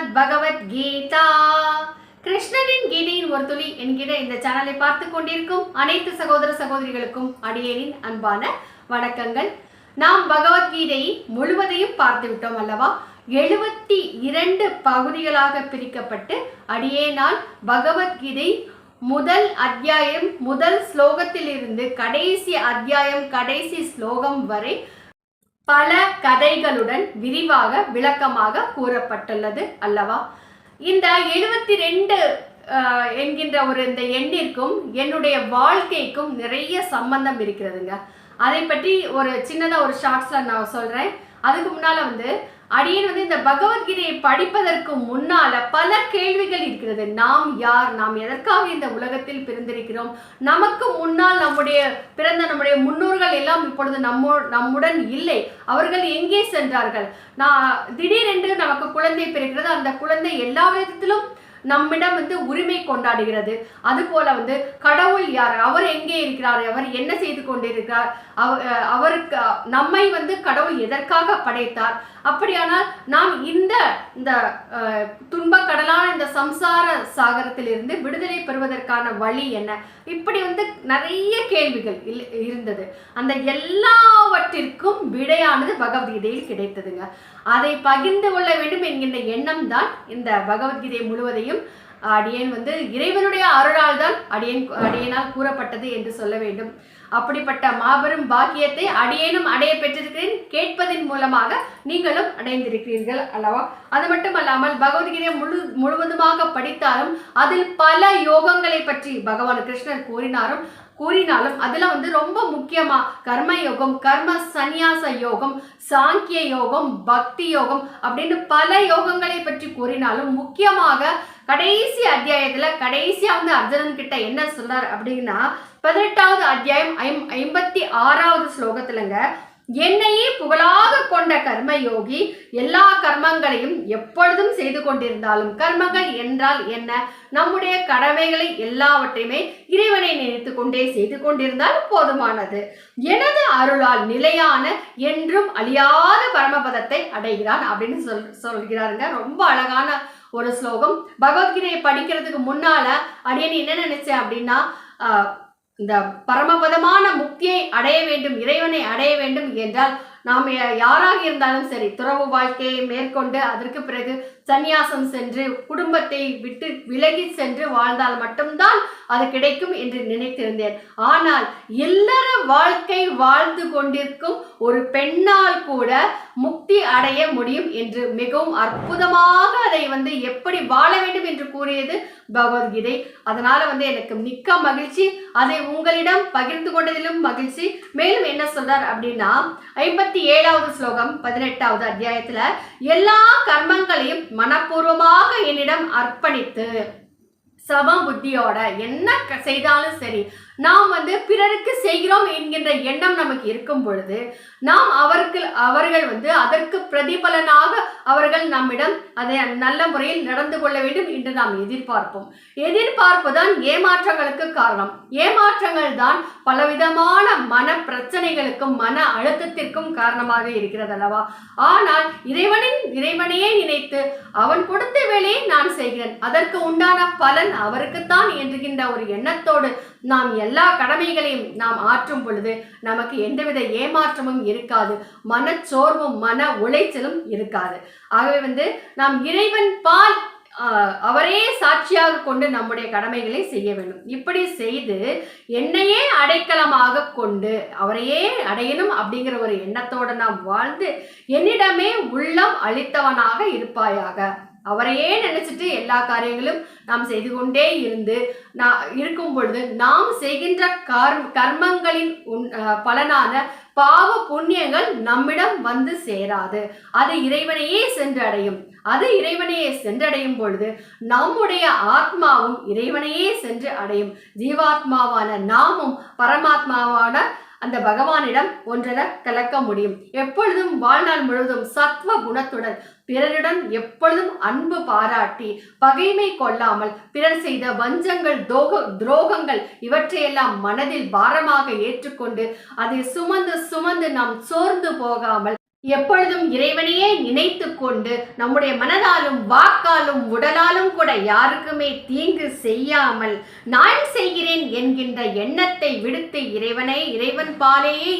ஸ்ரீமத் பகவத் கீதா. கிருஷ்ணனின் கீதையின் ஒரு துளி என்கிற இந்த சேனலை பார்த்து கொண்டிருக்கும் அனைத்து சகோதர சகோதரிகளுக்கும் அடியேனின் அன்பான வணக்கங்கள். நாம் பகவத்கீதையை முழுவதையும் பார்த்து விட்டோம் அல்லவா? 72 பகுதிகளாக பிரிக்கப்பட்டு அடியேனால் பகவத்கீதை முதல் அத்தியாயம் முதல் ஸ்லோகத்திலிருந்து கடைசி அத்தியாயம் கடைசி ஸ்லோகம் வரை பல கதைகளுடன் விரிவாக விளக்கமாக கூறப்பட்டுள்ளது அல்லவா? இந்த 72 என்கின்ற இந்த எண்ணிற்கும் என்னுடைய வாழ்க்கைக்கும் நிறைய சம்பந்தம் இருக்கிறதுங்க. அதை பற்றி ஒரு சின்னதாக ஒரு ஷார்ட்ஸ்ல நான் சொல்றேன். அதுக்கு முன்னால அடியேன் இந்த பகவத்கீதையை படிப்பதற்கு முன்னால பல கேள்விகள் இருக்கிறது. நாம் யார்? நாம் எதற்காக இந்த உலகத்தில் பிறந்திருக்கிறோம்? நமக்கு முன்னால் நம்முடைய முன்னோர்கள் எல்லாம் இப்பொழுது நம்முடன் இல்லை. அவர்கள் எங்கே சென்றார்கள்? திடீரென்று நமக்கு குழந்தை பிறக்கிறது. அந்த குழந்தை எல்லா விதத்திலும் நம்மிடம் உரிமை கொண்டாடுகிறது. அது போல கடவுள் யார்? அவர் எங்கே இருக்கிறார்? அவர் என்ன செய்து கொண்டிருக்கிறார்? அவருக்கு நம்மை கடவுள் எதற்காக படைத்தார்? அப்படியானால் நாம் இந்த துன்ப கடலான இந்த சம்சார சாகரத்திலிருந்து விடுதலை பெறுவதற்கான வழி என்ன? இப்படி நிறைய கேள்விகள் இருந்தது. அந்த எல்லாவற்றிற்கும் விடையானது பகவத்கீதையில் கிடைத்ததுங்க. அதை பகிர்ந்து கொள்ள வேண்டும் என்கின்ற எண்ணம் தான் இந்த பகவத்கீதை முழுவதையும் அடியேன் இறைவனுடைய அருளால் தான் அடியேனால் கூறப்பட்டது என்று சொல்ல வேண்டும். அப்படிப்பட்ட மாபெரும் பாக்கியத்தை அடியேனும் அடைய பெற்றிருக்கிறேன். கேட்பதன் மூலமாக நீங்களும் அடைந்திருக்கிறீர்கள் அல்லவா? அது மட்டுமல்லாமல் பகவத்கீதையை முழுவதுமாக படித்தாலும் அதில் பல யோகங்களை பற்றி பகவான் கிருஷ்ணர் கூறினாலும் அதுல ரொம்ப முக்கியமா கர்ம யோகம், கர்ம சந்நியாச யோகம், சாங்கிய யோகம், பக்தி யோகம் அப்படின்னு பல யோகங்களை பற்றி கூறினாலும் முக்கியமாக கடைசி அத்தியாயத்துல கடைசியா அர்ஜுனன் கிட்ட என்ன சொல்றார் அப்படின்னா 18வது அத்தியாயம் 56வது ஸ்லோகத்துலங்க, என்னையே புகழாக கொண்ட கர்மயோகி எல்லா கர்மங்களையும் எப்பொழுதும் செய்து கொண்டிருந்தாலும், கர்மங்கள் என்றால் என்ன? நம்முடைய கடமைகளை எல்லாவற்றையுமே இறைவனை நினைத்து கொண்டே செய்து கொண்டிருந்தால் போதுமானது. எனது அருளால் நிலையான என்றும் அழியாத பரமபதத்தை அடைகிறான் அப்படின்னு சொல்கிறாருங்க. ரொம்ப அழகான ஒரு ஸ்லோகம். பகவத்கீதையை படிக்கிறதுக்கு முன்னால அடியேன் என்ன நினைச்சேன் அப்படின்னா, இந்த பரமபதமான முக்தியை அடைய வேண்டும், இறைவனை அடைய வேண்டும் என்றால் நாம் யாராக இருந்தாலும் சரி துறவு வாழ்க்கையை மேற்கொண்டு அதற்கு பிறகு சந்நியாசம் சென்று குடும்பத்தை விட்டு விலகி சென்று வாழ்ந்தால் மட்டும்தான் அது கிடைக்கும் என்று நினைத்திருந்தேன். ஆனால் இல்லற வாழ்க்கை வாழ்ந்து கொண்டிருக்கும் ஒரு பெண்ணால் கூட முக்தி அடைய முடியும் என்று மிகவும் அற்புதமாக அதை எப்படி வாழ வேண்டும் என்று கூறியது பகவத்கீதை. அதனால எனக்கு மிக்க மகிழ்ச்சி. அதை உங்களிடம் பகிர்ந்து கொண்டதிலும் மகிழ்ச்சி. மேலும் என்ன சொல்றார் அப்படின்னா 57வது ஸ்லோகம் 18வது அத்தியாயத்துல, எல்லா கர்மங்களையும் மனப்பூர்வமாக என்னிடம் அர்ப்பணித்து சம புத்தியோட என்ன செய்தாலும் சரி, நாம் பிறருக்கு செய்கிறோம் என்கின்ற எண்ணம் நமக்கு இருக்கும் பொழுது நாம் அவர்கள் அதற்கு பிரதிபலனாக அவர்கள் நம்மிடம் அதை நல்ல முறையில் நடந்து கொள்ள வேண்டும் என்று நாம் எதிர்பார்ப்புதான் ஏமாற்றங்களுக்கு காரணம். ஏமாற்றங்கள் தான் பலவிதமான மன பிரச்சனைகளுக்கும் மன அழுத்தத்திற்கும் காரணமாக இருக்கிறது அல்லவா? ஆனால் இறைவனையே நினைத்து அவன் கொடுத்த வேலையை நான் செய்கிறேன், அதற்கு உண்டான பலன் அவருக்குத்தான் என்கின்ற ஒரு எண்ணத்தோடு நாம் எல்லா கடமைகளையும் நாம் ஆற்றும் பொழுது நமக்கு எந்தவித ஏமாற்றமும் இருக்காது, மனச்சோர்வும் மன உளைச்சலும் இருக்காது. ஆகவே நாம் இறைவன் பால் அவரே சாட்சியாக கொண்டு நம்முடைய கடமைகளை செய்ய வேண்டும். இப்படி செய்து என்னையே அடைக்கலமாக கொண்டு அவரையே அடையணும் அப்படிங்கிற ஒரு எண்ணத்தோடு நாம் வாழ்ந்து என்னிடமே உள்ளம் அளித்தவனாக இருப்பாயாக. அவரையே நினைச்சிட்டு எல்லா காரியங்களும் நாம் செய்து கொண்டே இருக்கும் பொழுது நாம் செய்கின்ற கர்மங்களின் பலனான பாவ புண்ணியங்கள் நம்மிடம் சேராது. அது இறைவனையே சென்றடையும். அது இறைவனையே சென்றடையும் பொழுது நம்முடைய ஆத்மாவும் இறைவனையே சென்று அடையும். ஜீவாத்மாவான நாமும் பரமாத்மாவான அந்த பகவானிடம் ஒன்றென கலக்க முடியும். எப்பொழுதும் வாழ்நாள் முழுவதும் சத்வ குணத்துடன் பிறரிடம் எப்பொழுதும் அன்பு பாராட்டி பகைமை கொள்ளாமல் பிறர் செய்த வஞ்சங்கள் துரோகங்கள் இவற்றையெல்லாம் மனதில் பாரமாக ஏற்றுக்கொண்டு அதை சுமந்து நாம் சோர்ந்து போகாமல் எப்பொழுதும் இறைவனையே நினைத்து கொண்டு நம்முடைய மனதாலும் வாக்காலும் உடலாலும் கூட யாருக்குமே தீங்கு செய்யாமல் நான் செய்கிறேன் என்கின்ற எண்ணத்தை விடுத்து இறைவன் பாலேயே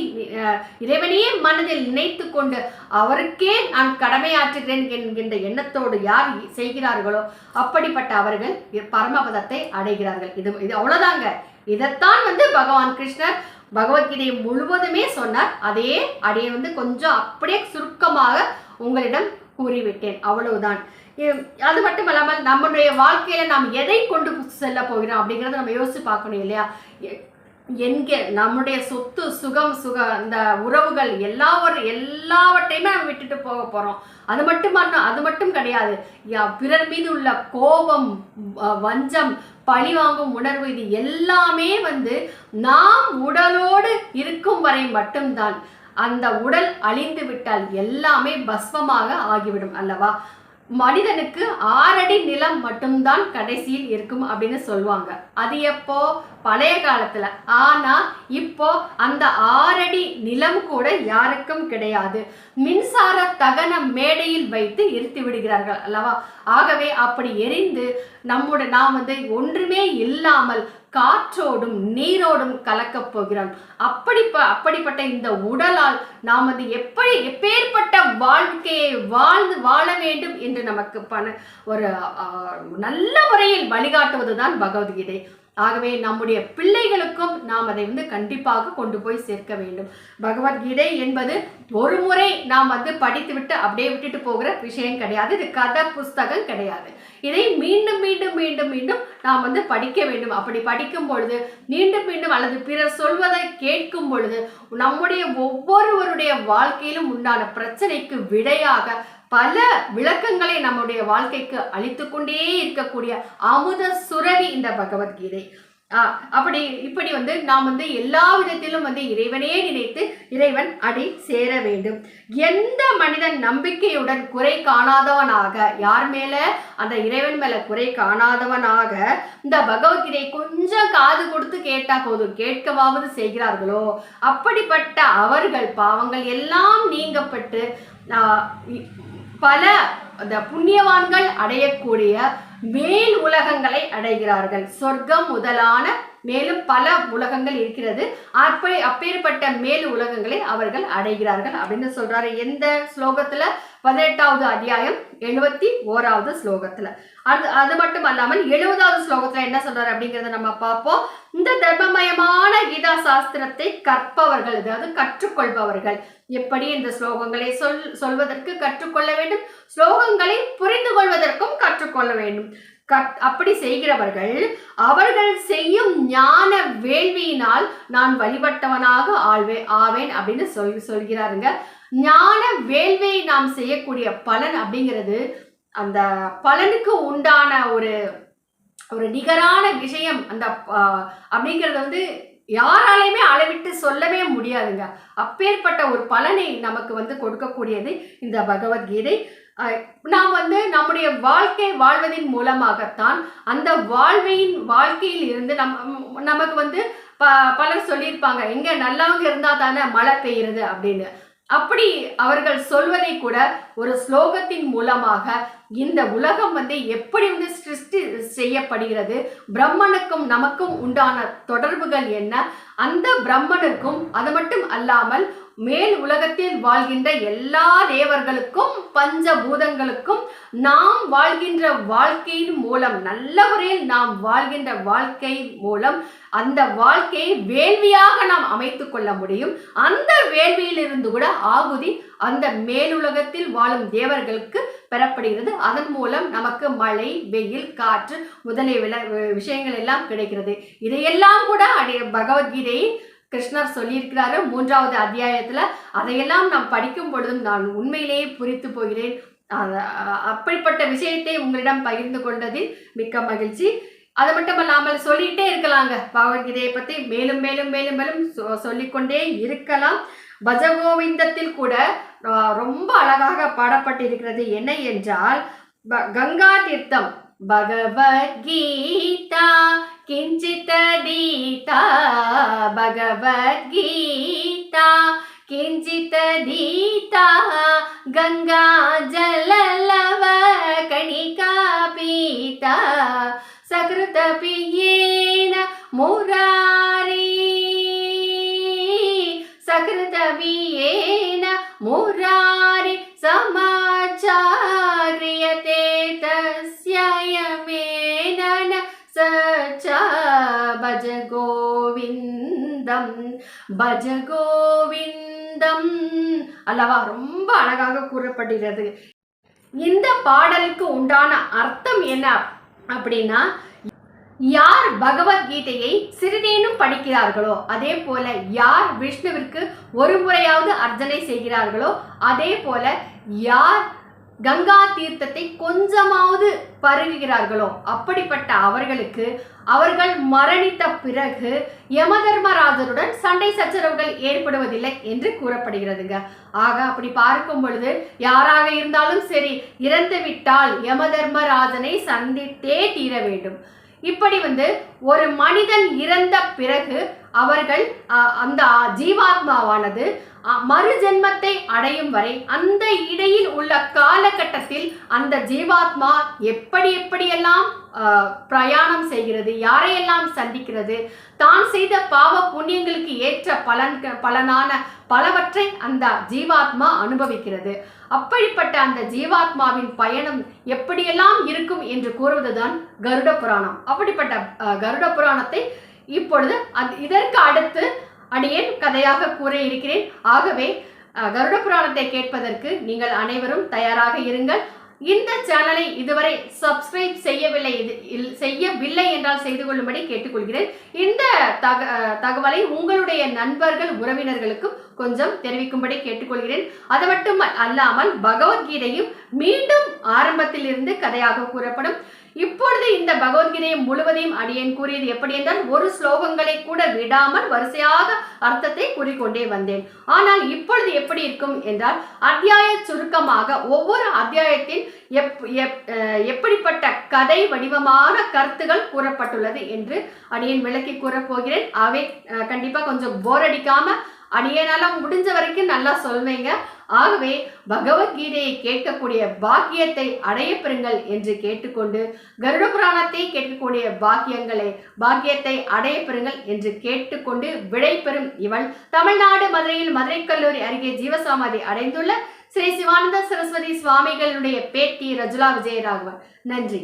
இறைவனையே மனதில் நினைத்து கொண்டு அவருக்கே நான் கடமையாற்றுகிறேன் என்கின்ற எண்ணத்தோடு யார் செய்கிறார்களோ அப்படிப்பட்ட அவர்கள் பரமபதத்தை அடைகிறார்கள். இது அவ்வளவுதாங்க. இதைத்தான் பகவான் கிருஷ்ணர் பகவத்கீதை முழுவதுமே சொன்னார். அதே அடைய கொஞ்சம் அப்படியே சுருக்கமாக உங்களிடம் கூறிவிட்டேன், அவ்வளவுதான். அது மட்டும் இல்லாமல் நம்முடைய வாழ்க்கையில நாம் எதை கொண்டு செல்ல போகிறோம் அப்படிங்கிறத நம்ம யோசிச்சு பார்க்கணும் இல்லையா? எங்கே நம்முடைய சொத்து சுகம் இந்த உறவுகள் எல்லாவற்றையுமே நம்ம விட்டுட்டு போக போறோம். அது மட்டும் கிடையாது. பிறர் மீது உள்ள கோபம், வஞ்சம், பழி வாங்கும் உணர்வு, இது எல்லாமே நாம் உடலோடு இருக்கும் வரை மட்டும்தான். அந்த உடல் அழிந்து விட்டால் எல்லாமே பஸ்மமாக ஆகிவிடும் அல்லவா? மனிதனுக்கு 6 அடி நிலம் மட்டும்தான் கடைசியில் இருக்கும் அப்படின்னு சொல்லுவாங்க. அது எப்போ? பழைய காலத்துல. ஆனா இப்போ அந்த 6 அடி நிலம் கூட யாருக்கும் கிடையாது. மின்சார தகன மேடையில் வைத்து எரித்து விடுகிறார்கள் அல்லவா? ஆகவே அப்படி எரிந்து நாம் ஒன்றுமே இல்லாமல் காற்றோடும் நீரோடும் கலக்கப் போகிறோம். அப்படிப்பட்ட இந்த உடலால் நாம் எப்பேற்பட்ட வாழ்க்கையை வாழ வேண்டும் என்று நமக்கு ஒரு நல்ல முறையில் வழிகாட்டுவதுதான் பகவத்கீதை. ஆகவே நம்முடைய பிள்ளைகளுக்கும் நாம் அதை கண்டிப்பாக கொண்டு போய் சேர்க்க வேண்டும். பகவத்கீதை என்பது ஒரு முறை நாம் படித்துவிட்டு அப்படியே விட்டுட்டு போகிற விஷயம் கிடையாது. இது கதை புஸ்தகம் கிடையாது. இதை மீண்டும் மீண்டும் மீண்டும் மீண்டும் நாம் படிக்க வேண்டும். அப்படி படிக்கும் பொழுது மீண்டும் அல்லது பிறர் சொல்வதை கேட்கும் பொழுது நம்முடைய ஒவ்வொருவருடைய வாழ்க்கையிலும் உண்டான பிரச்சனைக்கு விடையாக பல விளக்கங்களை நம்முடைய வாழ்க்கைக்கு அளித்து கொண்டே இருக்கக்கூடிய அமுத சுரவி இந்த பகவத்கீதை. இப்படி நாம் எல்லா விதத்திலும் இறைவனே நினைத்து இறைவன் அடி சேர வேண்டும். எந்த மனிதன் நம்பிக்கையுடன் குறை காணாதவனாக, யார் மேல அந்த இறைவன் மேல குறை காணாதவனாக இந்த பகவத்கீதை கொஞ்சம் காது கொடுத்து கேட்டா போதும், கேட்கவாவது செய்கிறார்களோ அப்படிப்பட்ட அவர்கள் பாவங்கள் எல்லாம் நீங்கப்பட்டு பல புண்ணியவான்கள் அடையக்கூடிய மேல் உலகங்களை அடைகிறார்கள். சொர்க்கம் முதலான மேலும் பல உலகங்கள் இருக்கிறது. அப்பேற்பட்ட மேல் உலகங்களை அவர்கள் அடைகிறார்கள் அப்படின்னு சொல்றாரு. எந்த ஸ்லோகத்துல? 18வது அத்தியாயம் 71வது ஸ்லோகத்துல. அது மட்டும் அல்லாமல் 70வது ஸ்லோகத்துல என்ன சொல்றாரு அப்படிங்கறத நம்ம பார்ப்போம். இந்த தர்மமயமான கீதா சாஸ்திரத்தை கற்பவர்கள், அதாவது கற்றுக்கொள்பவர்கள் எப்படி இந்த ஸ்லோகங்களை சொல்வதற்கு கற்றுக்கொள்ள வேண்டும், ஸ்லோகங்களை புரிந்து கொள்வதற்கும் கற்றுக்கொள்ள வேண்டும். அப்படி செய்கிறவர்கள் அவர்கள் செய்யும் ஞான வேள்வியினால் நான் வழிபட்டவனாக ஆவேன் அப்படின்னு சொல்கிறாருங்க. ஞான வேள்வியை நாம் செய்யக்கூடிய பலன் அப்படிங்கிறது அந்த பலனுக்கு உண்டான ஒரு நிகரான விஷயம். அந்த அப்படிங்கிறது யாராலையுமே அளவிட்டு சொல்லவே முடியாதுங்க. அப்பேற்பட்ட ஒரு பலனை நமக்கு கொடுக்கக்கூடியது இந்த பகவத்கீதை. நாம் நம்முடைய வாழ்க்கை வாழ்வதின் மூலமாகத்தான் அந்த வாழ்க்கையில் இருந்து நமக்கு பலர் சொல்லியிருப்பாங்க, எங்க நல்லவங்க இருந்தா தானே மழை பெய்யுறது அப்படின்னு. அப்படி அவர்கள் சொல்வதை கூட ஒரு ஸ்லோகத்தின் மூலமாக இந்த உலகம் எப்படி சிருஷ்டி செய்யப்படுகிறது, பிரம்மனுக்கும் நமக்கும் உண்டான தொடர்புகள் என்ன, அந்த பிரம்மனுக்கும் அது மட்டும் அல்லாமல் மேல் உலகத்தில் வாழ்கின்ற எல்லா தேவர்களுக்கும் பஞ்சபூதங்களுக்கும் நாம் வாழ்கின்ற வாழ்க்கையின் மூலம், நல்ல முறையில் நாம் வாழ்கின்ற வாழ்க்கை மூலம் அந்த வாழ்க்கையை வேள்வியாக நாம் அமைத்துக் கொள்ள முடியும். அந்த வேள்வியில் இருந்து கூட ஆகுதி அந்த மேலுலகத்தில் வாழும் தேவர்களுக்கு பெறப்படுகிறது. அதன் மூலம் நமக்கு மழை, வெயில், காற்று முதலிய விஷயங்கள் எல்லாம் கிடைக்கிறது. இதையெல்லாம் கூட பகவத்கீதை கிருஷ்ணர் சொல்லியிருக்கிறாரு 3வது அத்தியாயத்துல. அதையெல்லாம் நாம் படிக்கும் பொழுதும் நான் உண்மையிலேயே புரித்து போகிறேன். அப்படிப்பட்ட விஷயத்தை உங்களிடம் பகிர்ந்து கொண்டதில் மிக்க மகிழ்ச்சி. அது மட்டும் இல்லாமல் சொல்லிட்டே இருக்கலாங்க. பகவத்கீதையை பத்தி மேலும் மேலும் மேலும் மேலும் சொல்லிக்கொண்டே இருக்கலாம். பஜகோவிந்தத்தில் கூட ரொம்ப அழகாக பாடப்பட்டிருக்கிறது. என்ன என்றால் கங்கா தீர்த்தம் பகவத்கீதா கிஞ்சிததீதா, பகவத்கீதா கிஞ்சிததீதா गंगा जललव कणिका पीता सकृत पियेन मुरारी सकृत पियेन मुरारी समाचार्यते तस्य यमेन सचा भज गोविंदम அல்லவா ரொம்ப அழகாக கூறப்படுகிறது. இந்த பாடலுக்கு உண்டான அர்த்தம் என்ன அப்படின்னா, யார் பகவத்கீதையை சிறிதேனும் படிக்கிறார்களோ, அதே போல யார் விஷ்ணுவிற்கு ஒரு முறையாவது அர்ச்சனை செய்கிறார்களோ, அதே போல யார் கங்கா தீர்த்தத்தை கொஞ்சமாவது பருகுகிறார்களோ, அப்படிப்பட்ட அவர்களுக்கு அவர்கள் மரணித்த பிறகு யமதர்மராஜருடன் சண்டை சச்சரவுகள் ஏற்படுவதில்லை என்று கூறப்படுகிறதுங்க. ஆக அப்படி பார்க்கும் பொழுது யாராக இருந்தாலும் சரி, இறந்து விட்டால் யமதர்மராஜனை சந்தித்தே தீர வேண்டும். இப்படி ஒரு மனிதன் இறந்த பிறகு அவர்கள் அந்த ஜீவாத்மாவானது மறு ஜென்மத்தை அடையும் வரை அந்த இடையில் உள்ள காலகட்டத்தில் அந்த ஜீவாத்மா எப்படியெல்லாம் பிரயாணம் செய்கிறது, யாரையெல்லாம் சந்திக்கிறது, தான் செய்த பாவ புண்ணியங்களுக்கு ஏற்ற பலனான பலவற்றை அந்த ஜீவாத்மா அனுபவிக்கிறது. அப்படிப்பட்ட அந்த ஜீவாத்மாவின் பயணம் எப்படியெல்லாம் இருக்கும் என்று கூறுவதுதான் கருட புராணம். அப்படிப்பட்ட கருட புராணத்தை இப்பொழுது இதற்கு அடுத்து அடியேன் கதையாக கூற இருக்கிறேன். ஆகவே கருட புராணத்தை கேட்பதற்கு நீங்கள் அனைவரும் தயாராக இருங்கள். இந்த சேனலை இதுவரை சப்ஸ்கிரைப் செய்யவில்லை என்றால் செய்து கொள்ளும்படி கேட்டுக்கொள்கிறேன். இந்த தகவலை உங்களுடைய நண்பர்கள் உறவினர்களுக்கும் கொஞ்சம் தெரிவிக்கும்படி கேட்டுக்கொள்கிறேன். அது மட்டும் அல்லாமல் பகவத்கீதையும் மீண்டும் ஆரம்பத்திலிருந்து கதையாக கூறப்படும். இப்பொழுது இந்த பகவத்கீதையை முழுவதையும் அடியேன் கூறியது எப்படி என்றால், ஒரு ஸ்லோகங்களை கூட விடாமல் வரிசையாக அர்த்தத்தை கூறிக்கொண்டே வந்தேன். ஆனால் இப்பொழுது எப்படி இருக்கும் என்றால், அத்தியாய சுருக்கமாக ஒவ்வொரு அத்தியாயத்தின் எப்படிப்பட்ட கதை வடிவமான கருத்துகள் கூறப்பட்டுள்ளது என்று அடியேன் விளக்கி கூறப் போகிறேன். அவை கண்டிப்பா கொஞ்சம் போர் அடிக்காம அடியேனால முடிஞ்ச வரைக்கும் நல்லா சொல்வேங்க. ஆகவே பகவத்கீதையை கேட்கக்கூடிய பாக்கியத்தை அடைய பெறுங்கள் என்று கேட்டுக்கொண்டு, கருட புராணத்தை கேட்கக்கூடிய பாக்கியத்தை அடைய பெறுங்கள் என்று கேட்டுக்கொண்டு விடை பெறும் இவள் தமிழ்நாடு மதுரையில் மதுரை கல்லூரி அருகே ஜீவசமாதி அடைந்துள்ள ஸ்ரீ சிவானந்த சரஸ்வதி சுவாமிகளுடைய பேத்தி ரஜுலா விஜயராகவன். நன்றி.